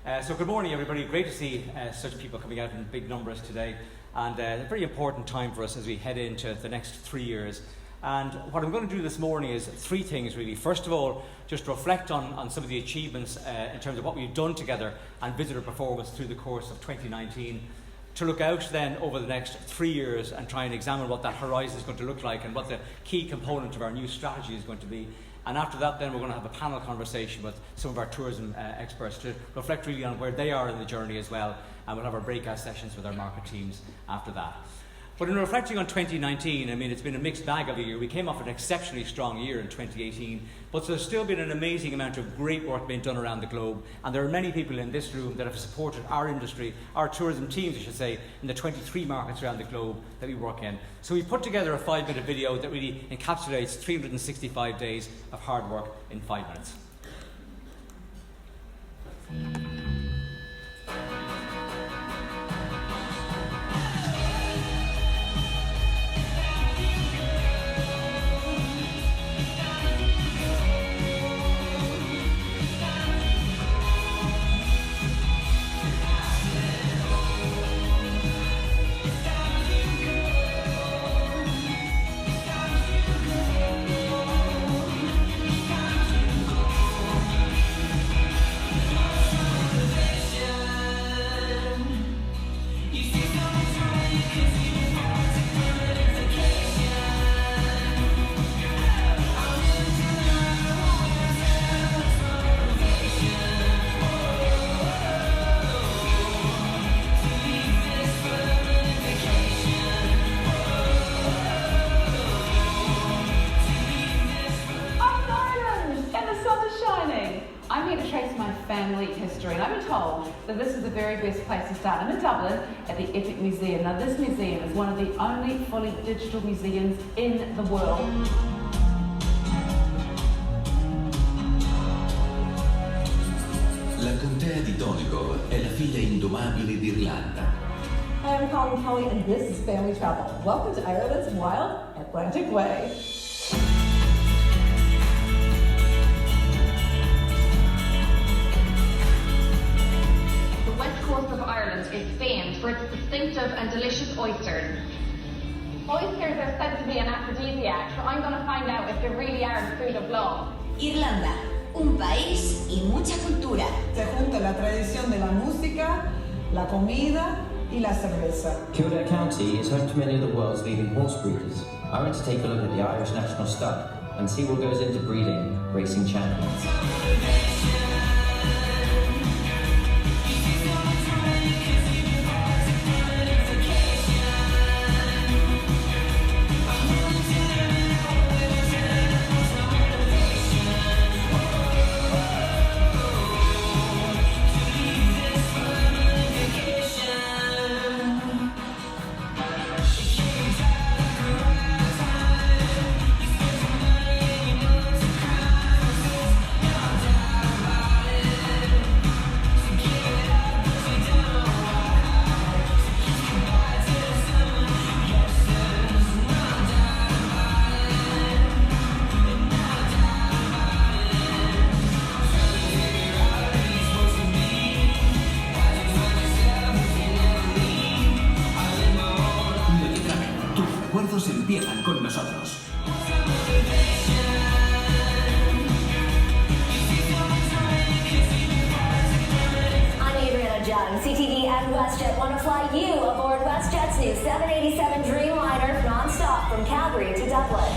So good morning everybody, great to see such people coming out in big numbers today, and a very important time for us as we head into the next 3 years. And what I'm going to do this morning is three things really. First of all, just reflect on some of the achievements in terms of what we've done together and visitor performance through the course of 2019. To look out then over the next 3 years and try and examine what that horizon is going to look like and what the key component of our new strategy is going to be. And after that then we're going to have a panel conversation with some of our tourism experts to reflect really on where they are in the journey as well, and we'll have our breakout sessions with our market teams after that. But in reflecting on 2019, I mean, it's been a mixed bag of a year. We came off an exceptionally strong year in 2018, but there's still been an amazing amount of great work being done around the globe, and there are many people in this room that have supported our industry, our tourism teams I should say, in the 23 markets around the globe that we work in. So we put together a 5-minute video that really encapsulates 365 days of hard work in 5 minutes. That this is the very best place to start. I'm in Dublin at the Epic Museum. Now this museum is one of the only fully digital museums in the world. La contea di Donegal è la figlia indomabile d'Irlanda. Hi, I'm Colin Kelly and this is Family Travel. Welcome to Ireland's wild Atlantic Way. Of Ireland is famed for its distinctive and delicious oysters. Oysters are said to be an aphrodisiac, so I'm going to find out if they really are the food of love. Irlanda, un país y mucha cultura. Se junta la tradición de la música, la comida y la cerveza. Kildare County is home to many of the world's leading horse breeders. I went to take a look at the Irish National Stud and see what goes into breeding racing champions. Empiezan con nosotros. I'm Eoghan Young. CTV and WestJet want to fly you aboard WestJet's new 787 Dreamliner non-stop from Calgary to Dublin.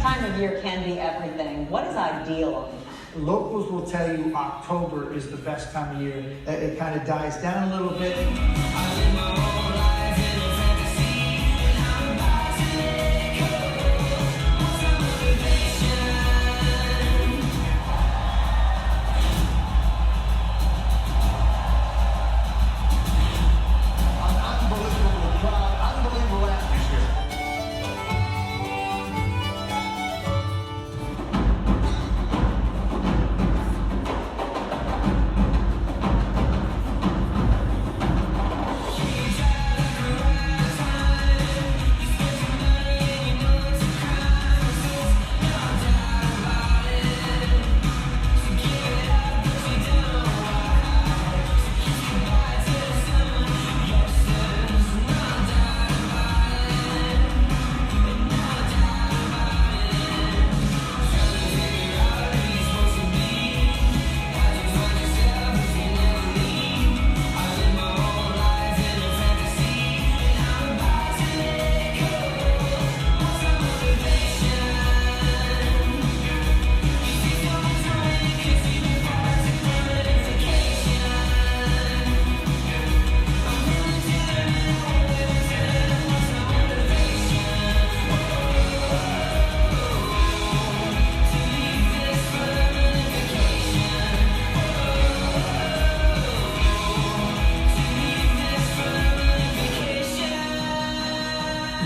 Time of year can be everything. What is ideal? Locals will tell you October is the best time of year. It kind of dies down a little bit.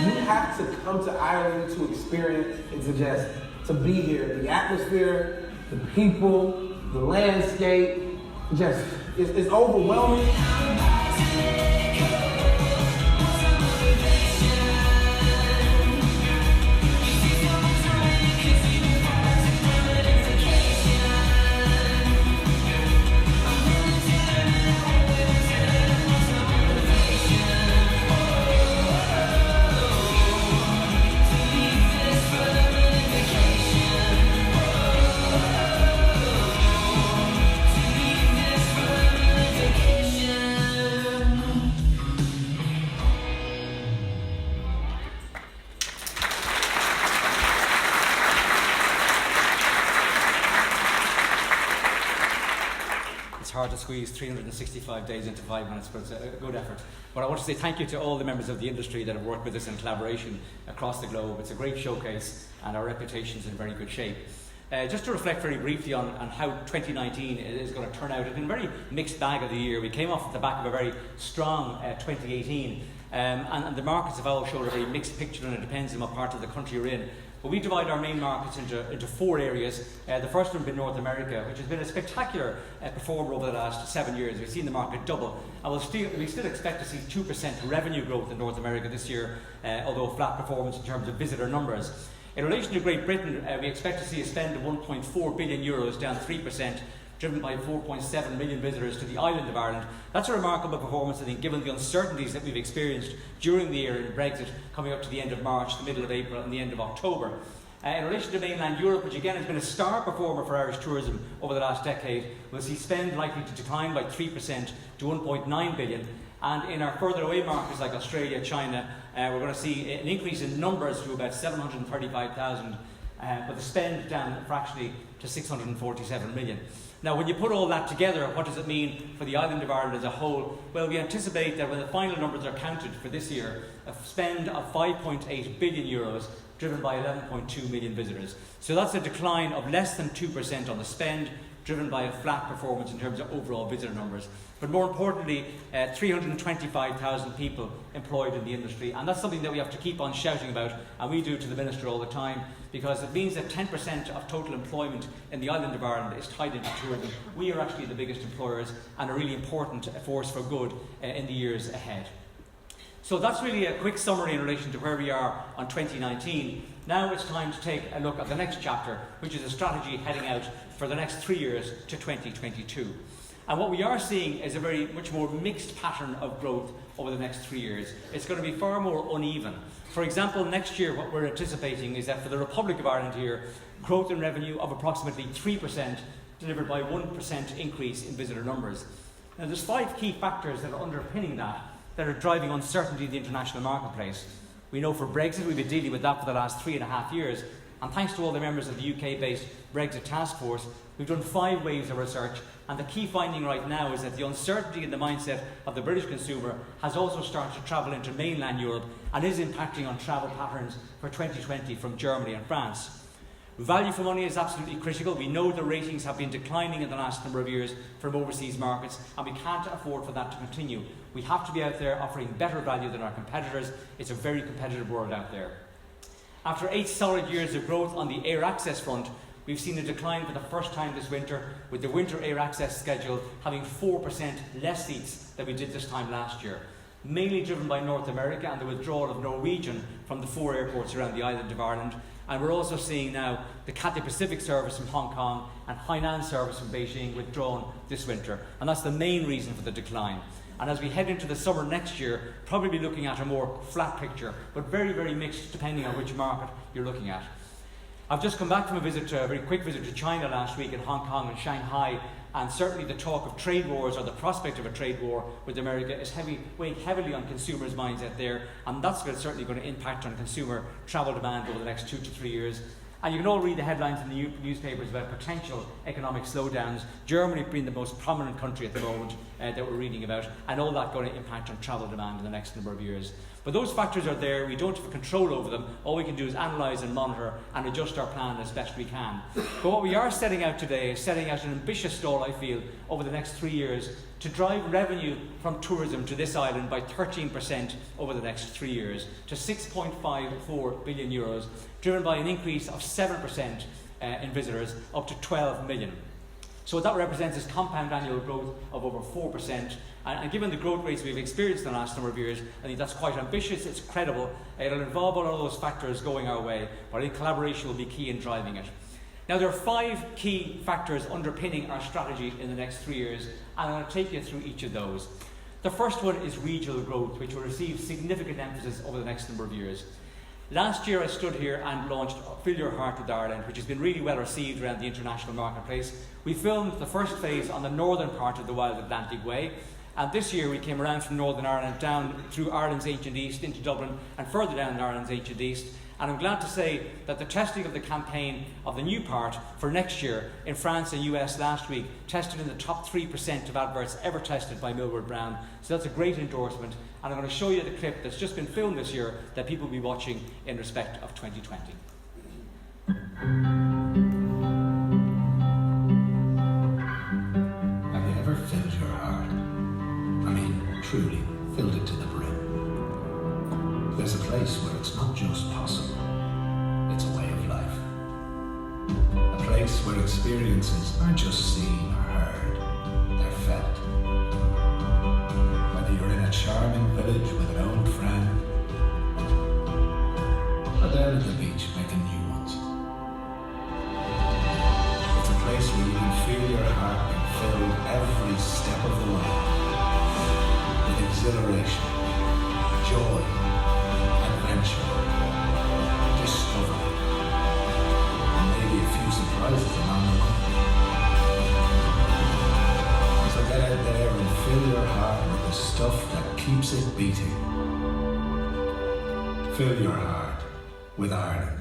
You have to come to Ireland to experience and to be here. The atmosphere, the people, the landscape, it's overwhelming. It's hard to squeeze 365 days into 5 minutes, but it's a good effort. But I want to say thank you to all the members of the industry that have worked with us in collaboration across the globe. It's a great showcase and our reputation's in very good shape. Just to reflect very briefly on how 2019 is going to turn out, it's been a very mixed bag of the year. We came off the back of a very strong 2018, and the markets have all showed a very mixed picture, and it depends on what part of the country you're in. But we divide our main markets into 4 areas. The first one being North America, which has been a spectacular performer over the last 7 years. We've seen the market double, and we still expect to see 2% revenue growth in North America this year, although flat performance in terms of visitor numbers. In relation to Great Britain, we expect to see a spend of €1.4 billion, down 3%, driven by 4.7 million visitors to the island of Ireland. That's a remarkable performance, I think, given the uncertainties that we've experienced during the year in Brexit, coming up to the end of March, the middle of April and the end of October. In relation to mainland Europe, which again has been a star performer for Irish tourism over the last decade, we'll see spend likely to decline by 3% to €1.9 billion. And in our further away markets like Australia, China, we're going to see an increase in numbers to about 735,000, but the spend down fractionally to 647 million. Now, when you put all that together, what does it mean for the island of Ireland as a whole? Well, we anticipate that when the final numbers are counted for this year, a spend of €5.8 billion, driven by 11.2 million visitors. So that's a decline of less than 2% on the spend, driven by a flat performance in terms of overall visitor numbers. But more importantly, 325,000 people employed in the industry, and that's something that we have to keep on shouting about, and we do to the Minister all the time, because it means that 10% of total employment in the island of Ireland is tied into tourism. We are actually the biggest employers and a really important force for good in the years ahead. So that's really a quick summary in relation to where we are on 2019. Now it's time to take a look at the next chapter, which is a strategy heading out for the next 3 years to 2022. And what we are seeing is a very much more mixed pattern of growth over the next 3 years. It's going to be far more uneven. For example, next year what we're anticipating is that for the Republic of Ireland here, growth in revenue of approximately 3%, delivered by 1% increase in visitor numbers. Now there's 5 key factors that are underpinning that are driving uncertainty in the international marketplace. We know for Brexit, we've been dealing with that for the last 3.5 years, and thanks to all the members of the UK-based Brexit task force, we've done 5 waves of research, and the key finding right now is that the uncertainty in the mindset of the British consumer has also started to travel into mainland Europe and is impacting on travel patterns for 2020 from Germany and France. Value for money is absolutely critical. We know the ratings have been declining in the last number of years from overseas markets, and we can't afford for that to continue. We have to be out there offering better value than our competitors. It's a very competitive world out there. After 8 solid years of growth on the air access front, we've seen a decline for the first time this winter, with the winter air access schedule having 4% less seats than we did this time last year, mainly driven by North America and the withdrawal of Norwegian from the 4 airports around the island of Ireland. And we're also seeing now the Cathay Pacific service from Hong Kong and Hainan service from Beijing withdrawn this winter. And that's the main reason for the decline. And as we head into the summer next year, probably be looking at a more flat picture, but very, very mixed depending on which market you're looking at. I've just come back from a very quick visit to China last week in Hong Kong and Shanghai, and certainly the talk of trade wars, or the prospect of a trade war with America, is weighing heavily on consumers' minds out there, and that's certainly going to impact on consumer travel demand over the next 2 to 3 years. And you can all read the headlines in the newspapers about potential economic slowdowns, Germany being the most prominent country at the moment that we're reading about, and all that going to impact on travel demand in the next number of years. But those factors are there, we don't have control over them. All we can do is analyse and monitor and adjust our plan as best we can. But what we are setting out today is setting out an ambitious stall, I feel, over the next 3 years to drive revenue from tourism to this island by 13% over the next 3 years to €6.54 billion, driven by an increase of 7% in visitors up to 12 million. So what that represents is compound annual growth of over 4%. And given the growth rates we've experienced in the last number of years, I think that's quite ambitious, it's credible. It'll involve all of those factors going our way, but I think collaboration will be key in driving it. Now, there are 5 key factors underpinning our strategy in the next 3 years, and I'm going to take you through each of those. The first one is regional growth, which will receive significant emphasis over the next number of years. Last year I stood here and launched Fill Your Heart with Ireland, which has been really well received around the international marketplace. We filmed the first phase on the northern part of the Wild Atlantic Way, and this year we came around from Northern Ireland down through Ireland's ancient east into Dublin and further down in Ireland's ancient east. And I'm glad to say that the testing of the campaign of the new part for next year in France and US last week tested in the top 3% of adverts ever tested by Millward Brown. So that's a great endorsement. And I'm going to show you the clip that's just been filmed this year that people will be watching in respect of 2020. Have you ever filled your heart? I mean, truly filled it to the brim. There's a place where it's not just possible, it's a way of life. A place where experiences aren't just seen or heard, they're felt. Whether you're in a charming village with an old friend, or down at the beach making new ones. It's a place where you can feel your heart being filled every step of the way with exhilaration, joy, adventure, discovery, and maybe a few surprises along the way. So get out there and fill your heart with the stuff that keeps it beating. Fill your heart with Ireland.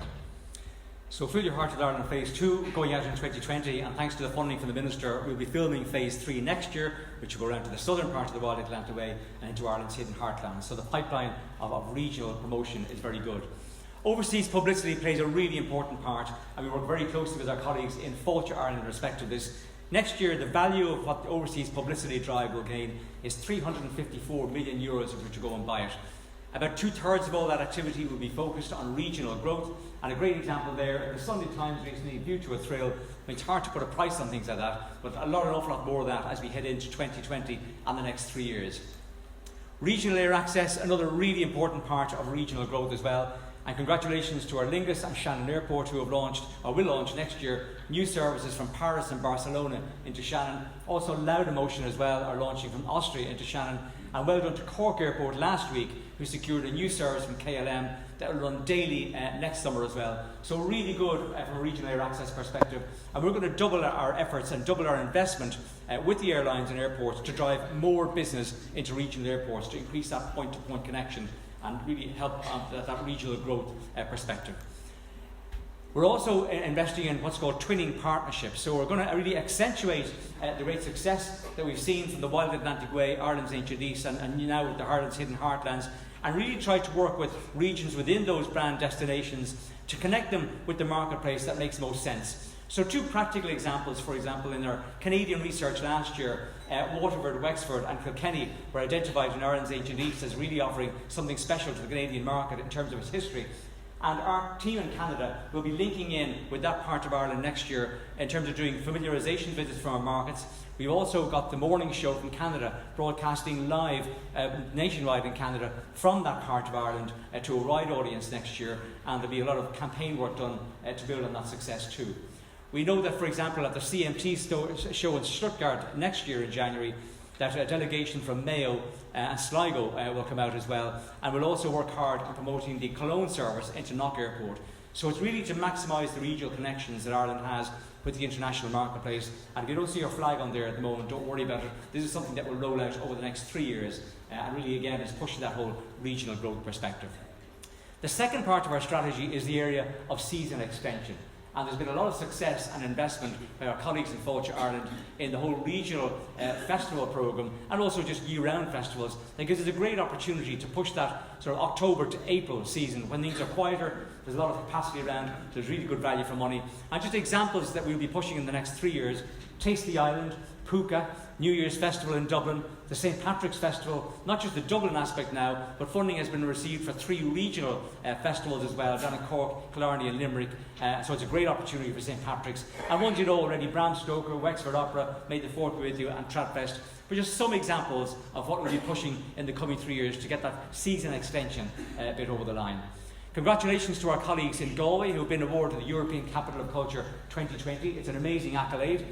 So Fill Your Heart with Ireland Phase 2 going out in 2020, and thanks to the funding from the Minister, we'll be filming Phase 3 next year, which will go around to the southern part of the Wild Atlantic Way and into Ireland's hidden heartland. So the pipeline of regional promotion is very good. Overseas publicity plays a really important part, and we work very closely with our colleagues in Fáilte Ireland in respect of this. Next year, the value of what the overseas publicity drive will gain is €354 million if we were to go and buy it. About 2/3 of all that activity will be focused on regional growth, and a great example there, the Sunday Times recently, View to a Thrill. I mean, it's hard to put a price on things like that, but an awful lot more of that as we head into 2020 and the next 3 years. Regional air access, another really important part of regional growth as well. And congratulations to Aer Lingus and Shannon Airport, who have launched, or will launch next year, new services from Paris and Barcelona into Shannon. Also Laudamotion as well are launching from Austria into Shannon. And well done to Cork Airport last week, who secured a new service from KLM that will run daily next summer as well. So really good from a regional air access perspective. And we're going to double our efforts and double our investment with the airlines and airports to drive more business into regional airports, to increase that point-to-point connection and really help that regional growth perspective. We're also investing in what's called twinning partnerships. So we're going to really accentuate the great success that we've seen from the Wild Atlantic Way, Ireland's ancient east, and now the Ireland's hidden heartlands, and really try to work with regions within those brand destinations to connect them with the marketplace that makes most sense. So 2 practical examples, for example, in our Canadian research last year, Waterford, Wexford and Kilkenny were identified in Ireland's ancient east as really offering something special to the Canadian market in terms of its history. And our team in Canada will be linking in with that part of Ireland next year in terms of doing familiarisation visits from our markets. We've also got the morning show from Canada broadcasting live nationwide in Canada from that part of Ireland to a wide audience next year, and there'll be a lot of campaign work done to build on that success too. We know that, for example, at the CMT show in Stuttgart next year in January, that a delegation from Mayo and Sligo will come out as well, and we'll also work hard on promoting the Cologne service into Knock Airport. So it's really to maximise the regional connections that Ireland has with the international marketplace. And if you don't see your flag on there at the moment, don't worry about it. This is something that will roll out over the next 3 years, and really again is pushing that whole regional growth perspective. The second part of our strategy is the area of season extension. And there's been a lot of success and investment by our colleagues in Fáilte Ireland in the whole regional festival programme, and also just year-round festivals. That gives us a great opportunity to push that sort of October to April season when things are quieter, there's a lot of capacity around, there's really good value for money. And just examples that we'll be pushing in the next 3 years: Taste the Island, Puka, New Year's Festival in Dublin, the St Patrick's Festival, not just the Dublin aspect now, but funding has been received for 3 regional festivals as well, down in Cork, Killarney and Limerick. So it's a great opportunity for St Patrick's. And ones you know already: Bram Stoker, Wexford Opera, May the 4th be with you, and Tradfest. But just some examples of what we'll be pushing in the coming 3 years to get that season extension a bit over the line. Congratulations to our colleagues in Galway who have been awarded the European Capital of Culture 2020. It's an amazing accolade.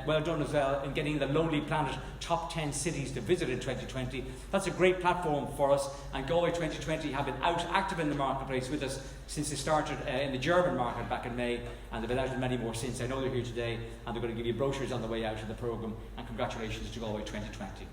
Well done as well in getting the Lonely Planet top 10 cities to visit in 2020. That's a great platform for us, and Galway 2020 have been out active in the marketplace with us since they started in the German market back in May, and they've been out in many more since. I know they're here today, and they're going to give you brochures on the way out of the programme, and congratulations to Galway 2020.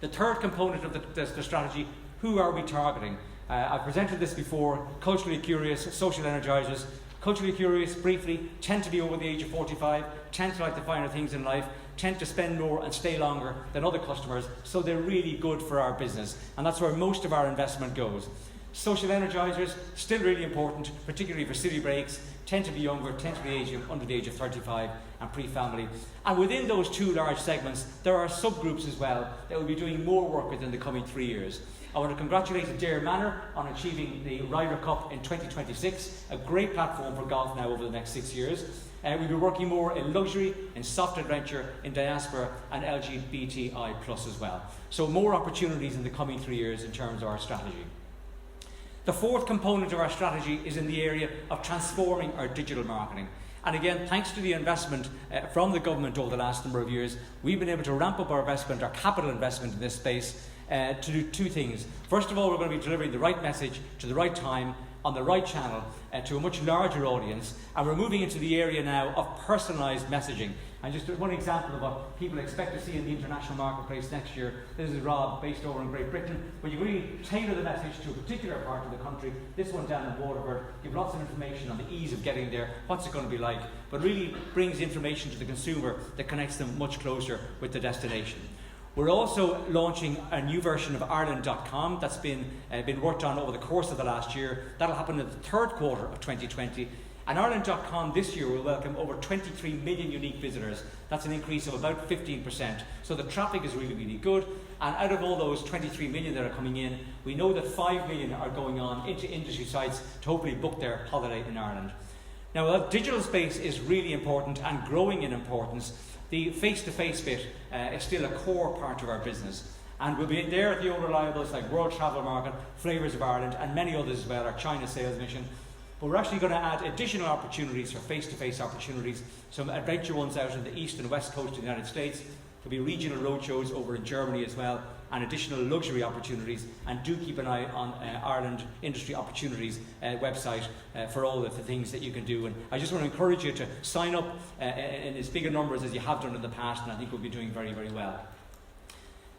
The third component of the strategy: who are we targeting? I've presented this before: culturally curious, social energisers. Culturally curious, briefly, tend to be over the age of 45, tend to like the finer things in life, tend to spend more and stay longer than other customers, so they're really good for our business, and that's where most of our investment goes. Social energisers, still really important, particularly for city breaks, tend to be younger, tend to be under the age of 35 and pre-family. And within those 2 large segments, there are subgroups as well that will be doing more work within the coming 3 years. I want to congratulate Adare Manor on achieving the Ryder Cup in 2026, a great platform for golf now over the next 6 years. We'll be working more in luxury, in soft adventure, in diaspora and LGBTI plus as well. So more opportunities in the coming 3 years in terms of our strategy. The fourth component of our strategy is in the area of transforming our digital marketing. And again, thanks to the investment from the government over the last number of years, we've been able to ramp up our investment, our capital investment in this space, to do 2 things. First of all, we're going to be delivering the right message to the right time, on the right channel, to a much larger audience, and we're moving into the area now of personalised messaging. And just one example of what people expect to see in the international marketplace next year: this is Rob, based over in Great Britain, where you really tailor the message to a particular part of the country. This one down in Waterford, give lots of information on the ease of getting there, what's it going to be like, but really brings information to the consumer that connects them much closer with the destination. We're also launching a new version of Ireland.com that's been worked on over the course of the last year. That'll happen in the 3rd quarter of 2020. And Ireland.com this year will welcome over 23 million unique visitors. That's an increase of about 15%. So the traffic is really, really good. And out of all those 23 million that are coming in, we know that 5 million are going on into industry sites to hopefully book their holiday in Ireland. Now, while digital space is really important and growing in importance, the face-to-face bit is still a core part of our business. And we'll be there at the old reliables like World Travel Market, Flavours of Ireland, and many others as well, our China sales mission. But we're actually going to add additional opportunities for face-to-face opportunities, some adventure ones out in the east and west coast of the United States. There'll be regional roadshows over in Germany as well, and additional luxury opportunities. And do keep an eye on Ireland Industry Opportunities website for all of the things that you can do. And I just want to encourage you to sign up in as big a numbers as you have done in the past, and I think we'll be doing very, very well.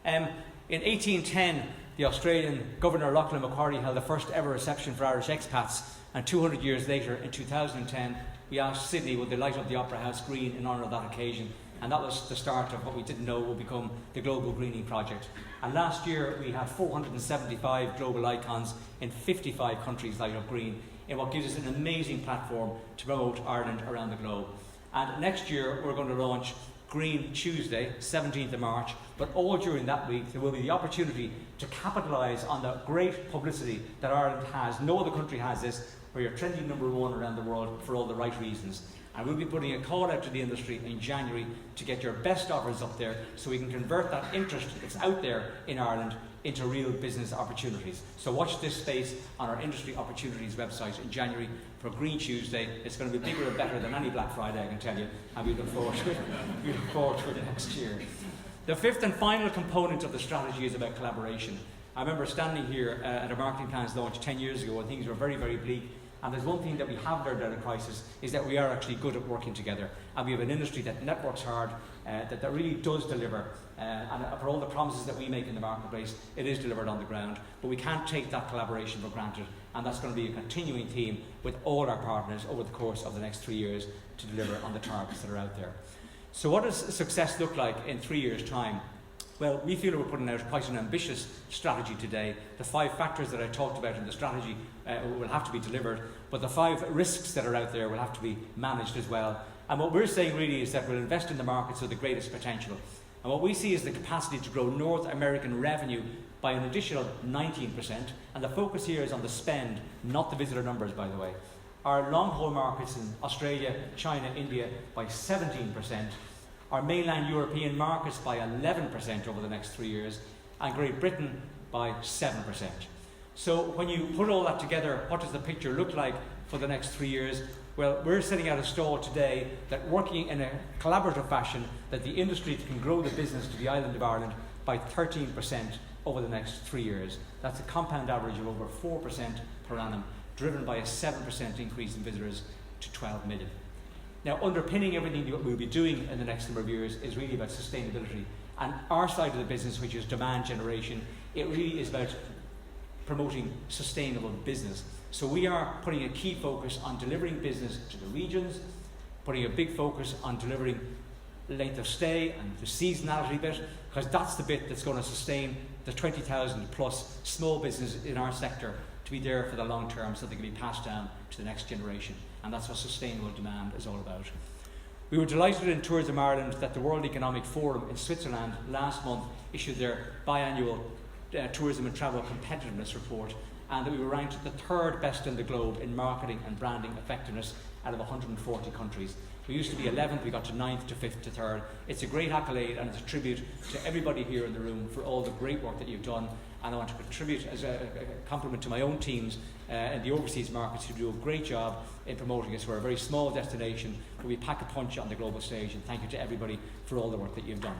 In 1810, the Australian Governor Lachlan Macquarie held the first ever reception for Irish expats, and 200 years later, in 2010, we asked Sydney would they light up the Opera House green in honour of that occasion. And that was the start of what we didn't know would become the Global Greening Project. And last year we had 475 global icons in 55 countries light up green, in what gives us an amazing platform to promote Ireland around the globe. And next year we're going to launch Green Tuesday, 17th of March, but all during that week there will be the opportunity to capitalise on the great publicity that Ireland has. No other country has this, where you're trending #1 around the world for all the right reasons. And we'll be putting a call out to the industry in January to get your best offers up there, so we can convert that interest that's out there in Ireland into real business opportunities. So watch this space on our Industry Opportunities website in January for Green Tuesday. It's going to be bigger and better than any Black Friday, I can tell you, and we look forward to it. We look forward to it next year. The fifth and final component of the strategy is about collaboration. I remember standing here at a marketing plans launch 10 years ago, and things were very, very bleak. And there's one thing that we have learned out of crisis is that we are actually good at working together. And we have an industry that networks hard, that really does deliver. And for all the promises that we make in the marketplace, it is delivered on the ground. But we can't take that collaboration for granted. And that's going to be a continuing theme with all our partners over the course of the next 3 years to deliver on the targets that are out there. So what does success look like in 3 years' time? Well, we feel we're putting out quite an ambitious strategy today. The 5 factors that I talked about in the strategy will have to be delivered, but the 5 risks that are out there will have to be managed as well. And what we're saying really is that we'll invest in the markets with the greatest potential. And what we see is the capacity to grow North American revenue by an additional 19%, and the focus here is on the spend, not the visitor numbers, by the way. Our long-haul markets in Australia, China, India by 17%, our mainland European markets by 11% over the next 3 years, and Great Britain by 7%. So when you put all that together, what does the picture look like for the next 3 years? Well, we're setting out a stall today that, working in a collaborative fashion, that the industry can grow the business to the island of Ireland by 13% over the next 3 years. That's a compound average of over 4% per annum, driven by a 7% increase in visitors to 12 million. Now, underpinning everything that we'll be doing in the next number of years is really about sustainability. And our side of the business, which is demand generation, it really is about promoting sustainable business. So we are putting a key focus on delivering business to the regions, putting a big focus on delivering length of stay and the seasonality bit, because that's the bit that's going to sustain the 20,000 plus small businesses in our sector to be there for the long term so they can be passed down to the next generation. And that's what sustainable demand is all about. We were delighted in Tourism Ireland that the World Economic Forum in Switzerland last month issued their biannual Tourism and Travel Competitiveness Report, and that we were ranked the 3rd best in the globe in marketing and branding effectiveness out of 140 countries. We used to be 11th, we got to 9th to 5th to 3rd. It's a great accolade, and it's a tribute to everybody here in the room for all the great work that you've done. And I want to contribute as a compliment to my own teams in the overseas markets who do a great job in promoting us. We're a very small destination, but we pack a punch on the global stage, and thank you to everybody for all the work that you've done.